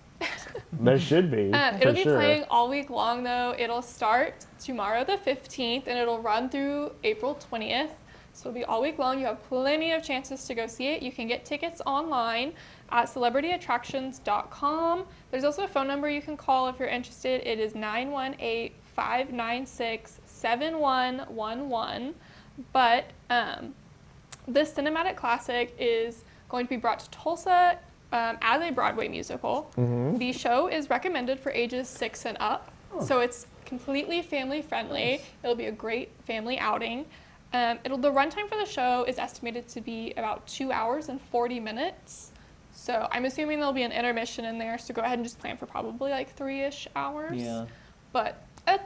There should be. It'll for be sure. playing all week long, though. It'll start tomorrow, the 15th, and it'll run through April 20th. So it'll be all week long. You have plenty of chances to go see it. You can get tickets online at celebrityattractions.com. There's also a phone number you can call if you're interested. It is 918-596-7111. But this cinematic classic is going to be brought to Tulsa as a Broadway musical. The show is recommended for ages 6 and up, so it's completely family friendly. It'll be a great family outing. The runtime for the show is estimated to be about 2 hours and 40 minutes. So I'm assuming there'll be an intermission in there, so go ahead and just plan for probably like 3-ish hours. Yeah. But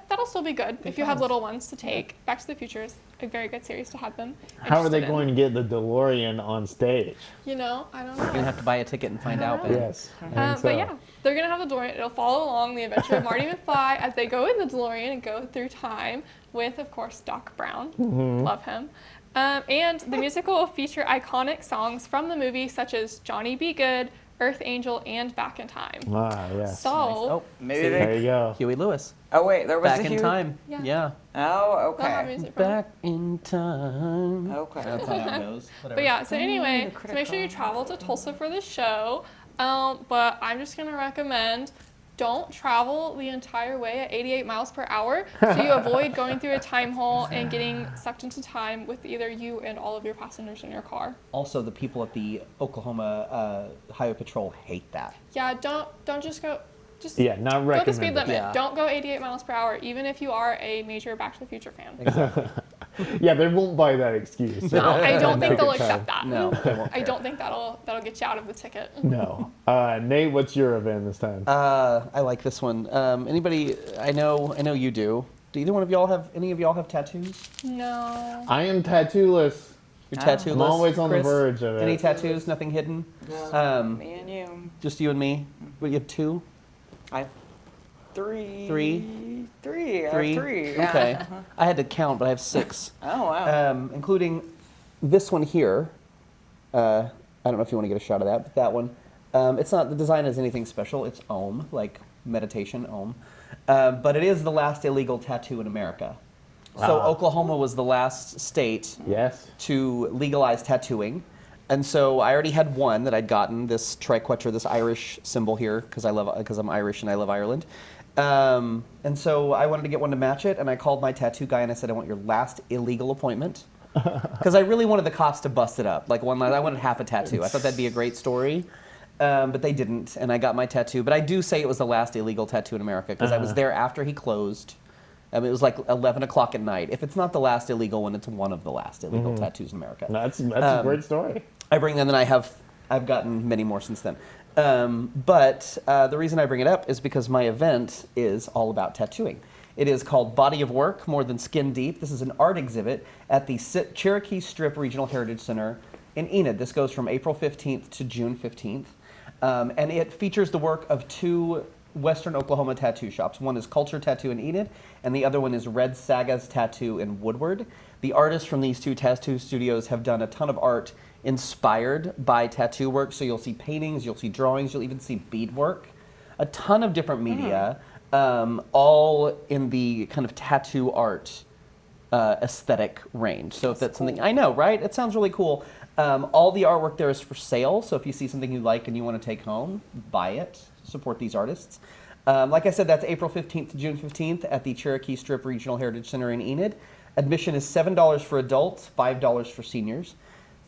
that'll still be good if you have little ones to take. Back to the Future is a very good series to have them. How are they interested in. going to get the DeLorean on stage? You know, I don't know. You're going to have to buy a ticket and find out. Ben. Yes. I think so. But yeah, they're gonna have the DeLorean. It'll follow along the adventure of Marty McFly as they go in the DeLorean and go through time with, of course, Doc Brown. Love him. And the musical will feature iconic songs from the movie, such as Johnny Be Good, Earth Angel, and Back in Time. Ah, yes. So, Oh, Maybe see? There they. you go. Huey Lewis. Oh wait, there was Back a in Huey. time. Yeah. Yeah. Oh, they'll have okay. music from it. Back in time. Okay. That's how that goes. But yeah, so anyway, so make sure you travel to Tulsa for the show. But I'm just gonna recommend don't travel the entire way at 88 miles per hour so you avoid going through a time hole and getting sucked into time with either you and all of your passengers in your car. Also, the people at the Oklahoma Highway Patrol hate that. Yeah, don't just go. Just Yeah, not go the speed recommended. limit. Yeah. Don't go 88 miles per hour, even if you are a major Back to the Future fan. Yeah, they won't buy that excuse. No, I don't think they'll Ticket time. accept that. No, they won't I care. don't think that'll get you out of the ticket. No. Nate, what's your event this time? I like this one. Anybody? I know you do. Do either one of y'all have? Any of y'all have tattoos? No. I am tattoo-less. You're tattoo-less. I'm always on the Chris? verge of it. Any tattoos? Nothing hidden? Me and you. Just you and me. But you have two? I have three. Three? Three. I have three. Yeah. Okay. I had to count, but I have 6. Oh wow. Including this one here. I don't know if you want to get a shot of that, but that one. It's not, the design is anything special. It's Om, like meditation, Om. But it is the last illegal tattoo in America. So Ah. Oklahoma was the last state Yes. to legalize tattooing. And so I already had one that I'd gotten, this triquetra, this Irish symbol here, because I'm Irish and I love Ireland. And so I wanted to get one to match it, and I called my tattoo guy and I said, I want your last illegal appointment. Because I really wanted the cops to bust it up. Like I wanted half a tattoo. I thought that'd be a great story. But they didn't, and I got my tattoo. But I do say it was the last illegal tattoo in America, because I was there after he closed. It was like 11 o'clock at night. If it's not the last illegal one, it's one of the last illegal tattoos in America. No, that's a great story. I bring them, and I've gotten many more since then. But the reason I bring it up is because my event is all about tattooing. It is called Body of Work, More Than Skin Deep. This is an art exhibit at the Cherokee Strip Regional Heritage Center in Enid. This goes from April 15th to June 15th. And it features the work of 2 Western Oklahoma tattoo shops. One is Culture Tattoo in Enid, and the other one is Red Saga's Tattoo in Woodward. The artists from these 2 tattoo studios have done a ton of art inspired by tattoo work. So you'll see paintings, you'll see drawings, you'll even see beadwork. A ton of different media, all in the kind of tattoo art aesthetic range. So if that's something, I know, right? It sounds really cool. All the artwork there is for sale, so if you see something you like and you want to take home, buy it, support these artists. Like I said, that's April 15th to June 15th at the Cherokee Strip Regional Heritage Center in Enid. Admission is $7 for adults, $5 for seniors,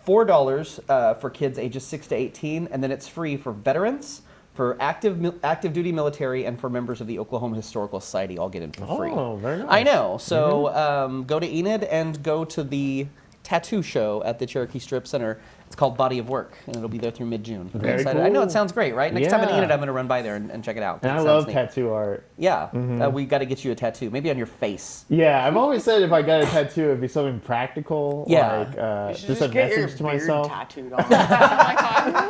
$4 for kids ages 6 to 18, and then it's free for veterans, for active duty military, and for members of the Oklahoma Historical Society. All get in for free. Oh, very nice. I know. So go to Enid and go to the tattoo show at the Cherokee Strip Center. It's called Body of Work, and it'll be there through mid-June. I'm Very excited. I know cool. it sounds great, right? Next time in Yeah. Enid, I'm going to run by there and check it out. And I It love sounds neat. tattoo art. Yeah, we got to get you a tattoo, maybe on your face. Yeah, I've always said if I got a tattoo, it'd be something practical. Yeah. Like You should just a get your message to beard myself. tattooed on. Oh my god.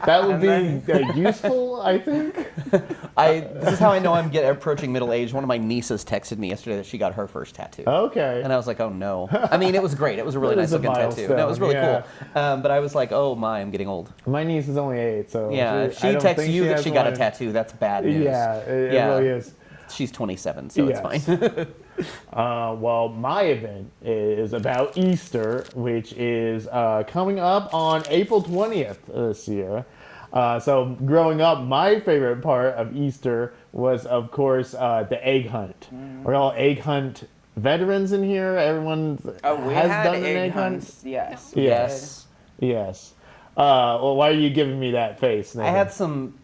That would And be useful, I think. This is how I know I'm approaching middle age. One of my nieces texted me yesterday that she got her first tattoo. Okay. And I was like, oh no. I mean, it was great. It was a really That nice is a looking tattoo. No, it was really milestone, cool. But I was like, oh my, I'm getting old. My niece is only 8, so Yeah, if I she don't texts think you that has she got a one. tattoo, that's bad news. Yeah, it Yeah. really is. She's 27, so Yes. it's fine. Well, my event is about Easter, which is coming up on April 20th this year. So growing up, my favorite part of Easter was, of course, the egg hunt. We're all egg hunt veterans in here. Everyone Oh, we has had done an egg egg hunt. hunts. Yes. Yes. Yes. Well, why are you giving me that face? I had some,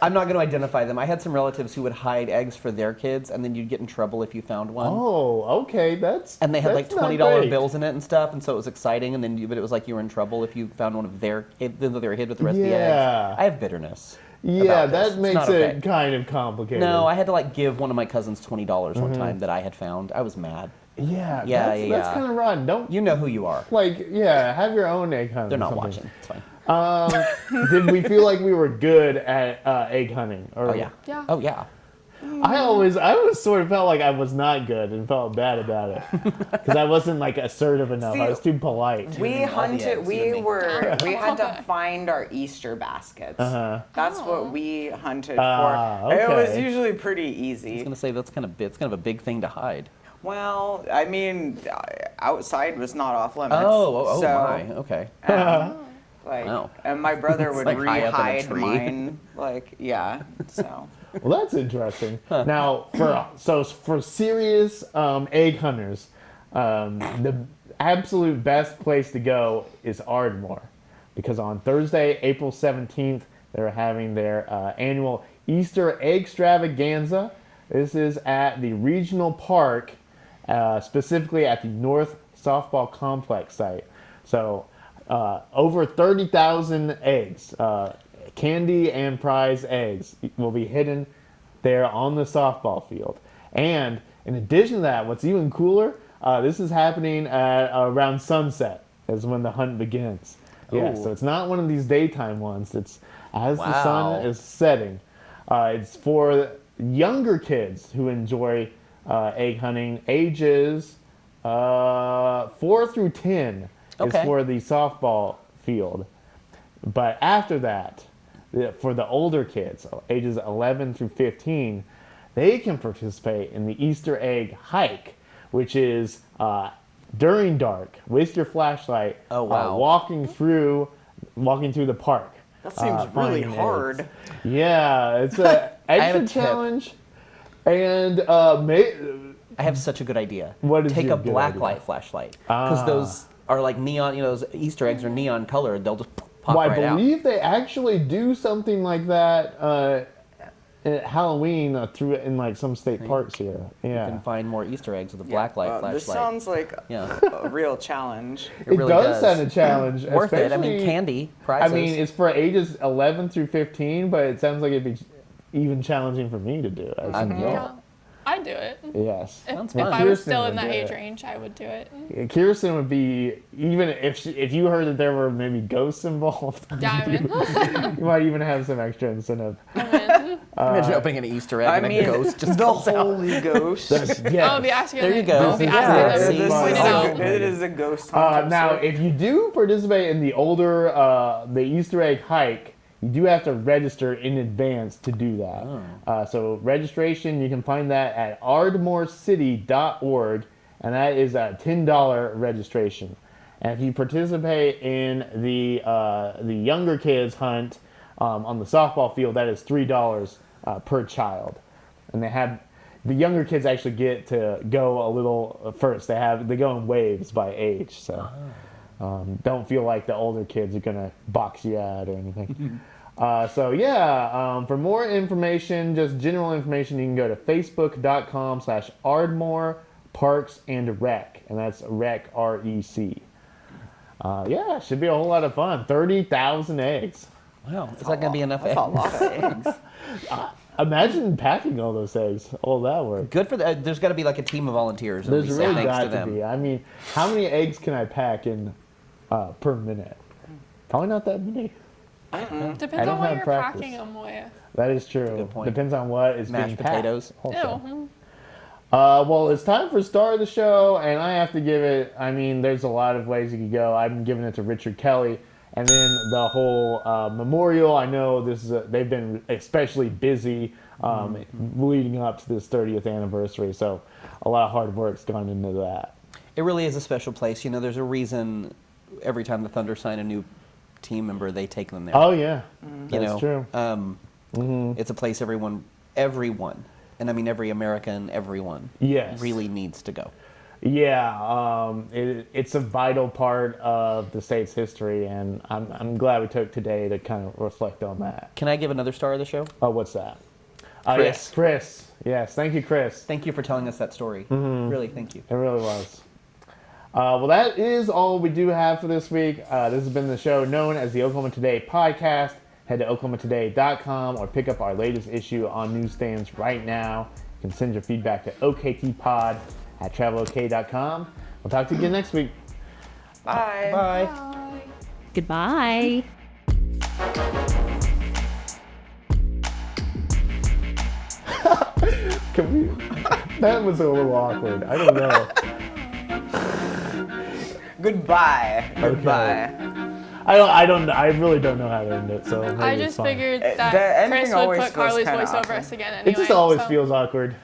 I'm not going to identify them. I had some relatives who would hide eggs for their kids, and then you'd get in trouble if you found one. Oh, okay. That's And they had like that's not $20 great. bills in it and stuff, and so it was exciting. And then, but it was like you were in trouble if you found one of their, even though they were hid with the rest of the Yeah. eggs. I have bitterness. Yeah, about this. that It's makes not it okay. kind of complicated. No, I had to like give one of my cousins $20 Mm-hmm. one time that I had found. I was mad. Yeah, Yeah, that's, yeah, that's yeah. kind of rotten. Don't You know who you are. like, yeah, have your own egg hunt. They're or not something. watching. It's fine. Did we feel like we were good at egg hunting? Or, Oh yeah. Yeah. Oh yeah. I always sort of felt like I was not good and felt bad about it because I wasn't like assertive enough. See, I was too polite. We all the hunted. eggs, We you were. We had to Okay. find our Easter baskets. That's what we hunted Ah, for. It was okay. usually pretty I was easy. gonna say it's kind of a big thing to hide. Well, I mean, outside was not off limits. Oh so, my. Okay. Like, Wow. and my brother It's would like high up in a re-hide tree. mine. Like, yeah. So. Well, that's interesting. Now, for serious egg hunters, the absolute best place to go is Ardmore, because on Thursday, April 17th, they're having their annual Easter Egg Extravaganza. This is at the regional park, specifically at the North Softball Complex site. So, over 30,000 eggs. Candy and prize eggs will be hidden there on the softball field. And in addition to that, what's even cooler, this is happening at around sunset is when the hunt begins. Yeah, Ooh. so it's not one of these daytime ones. It's as the Wow. sun is setting. It's for younger kids who enjoy egg hunting, ages 4 through 10 is Okay. for the softball field. But after that, for the older kids, ages 11 through 15, they can participate in the Easter egg hike, which is during dark with your flashlight, Oh, wow. walking through the park. That seems really finding hard. eggs. Yeah, it's an have a extra tip. challenge. And I have such a good idea. What is Take your a good black idea? light flashlight because those are like neon. You know, those Easter eggs are neon colored. They'll just pop Well, right I out. believe they actually do something like that at Halloween in like some state parks here. You Yeah, can find more Easter eggs with a black light flashlight. This sounds like Yeah. a real challenge. it really does does. sound a challenge. Worth it. I mean, especially- candy I prizes. mean, it's for ages 11 through 15, but it sounds like it'd be even challenging for me to do as an adult. Yeah. I'd do it. Yes. Sounds If fun. I was Kirsten still in would that do age it. range, I would do it. Kirsten would be, even if you heard that there were maybe ghosts involved, Yeah, I'm in. you might even have some extra incentive. I'm in. Imagine opening an Easter egg I and mean, a ghost just the comes out. Holy Ghost. Yes. I'll be asking There you them. go. I'll be Yeah, asking them see, to this point is it out. a- It is a ghost hunt. Now, episode. if you do participate in the older, the Easter egg hike, you do have to register in advance to do that. So registration, you can find that at ardmorecity.org, and that is a $10 registration. And if you participate in the younger kids hunt on the softball field, that is $3 per child. And the younger kids actually get to go a little first. They go in waves by age, so don't feel like the older kids are gonna box you out or anything. For more information, just general information, you can go to facebook.com/Ardmore Parks and Rec, and that's Rec REC. Should be a whole lot of fun. 30,000 eggs. Wow, is that going to be enough That's eggs? a lot of eggs. Imagine packing all those eggs. All that work. Good for that. There's got to be like a team of volunteers. There's and we say really thanks got to to them. be. I mean, how many eggs can I pack in per minute? Probably not that many. Depends don't on what have you're practice. packing them with. That is true. Good point. Depends on what is Mashed being packed. potatoes. Also. Ew. Well, it's time for star of the show, and I have to give it. I mean, there's a lot of ways you could go. I'm giving it to Richard Kelley, and then the whole memorial. I know they've been especially busy leading up to this 30th anniversary, so a lot of hard work's gone into that. It really is a special place. You know, there's a reason every time the Thunder sign a new team member, they take them there. Oh yeah, You that's know, true. It's a place everyone, and I mean every American, everyone Yes. really needs to go. Yeah, it's a vital part of the state's history, and I'm glad we took today to kind of reflect on that. Can I give another star of the show? Oh, what's that? Chris. Yes, Chris. Yes, thank you, Chris. Thank you for telling us that story. Really, thank you. It really was. Well, that is all we do have for this week. This has been the show known as the Oklahoma Today podcast. Head to oklahomatoday.com or pick up our latest issue on newsstands right now. You can send your feedback to oktpod@travelok.com. We'll talk to you again next week. Bye. Bye. Bye. Goodbye. That was a little awkward. I don't know. Goodbye. Goodbye. I really don't know how to end it. So maybe I it's just fine. figured The that ending Chris would always put feels Carly's kinda voice over awkward. us again anyway. It just always so. feels awkward.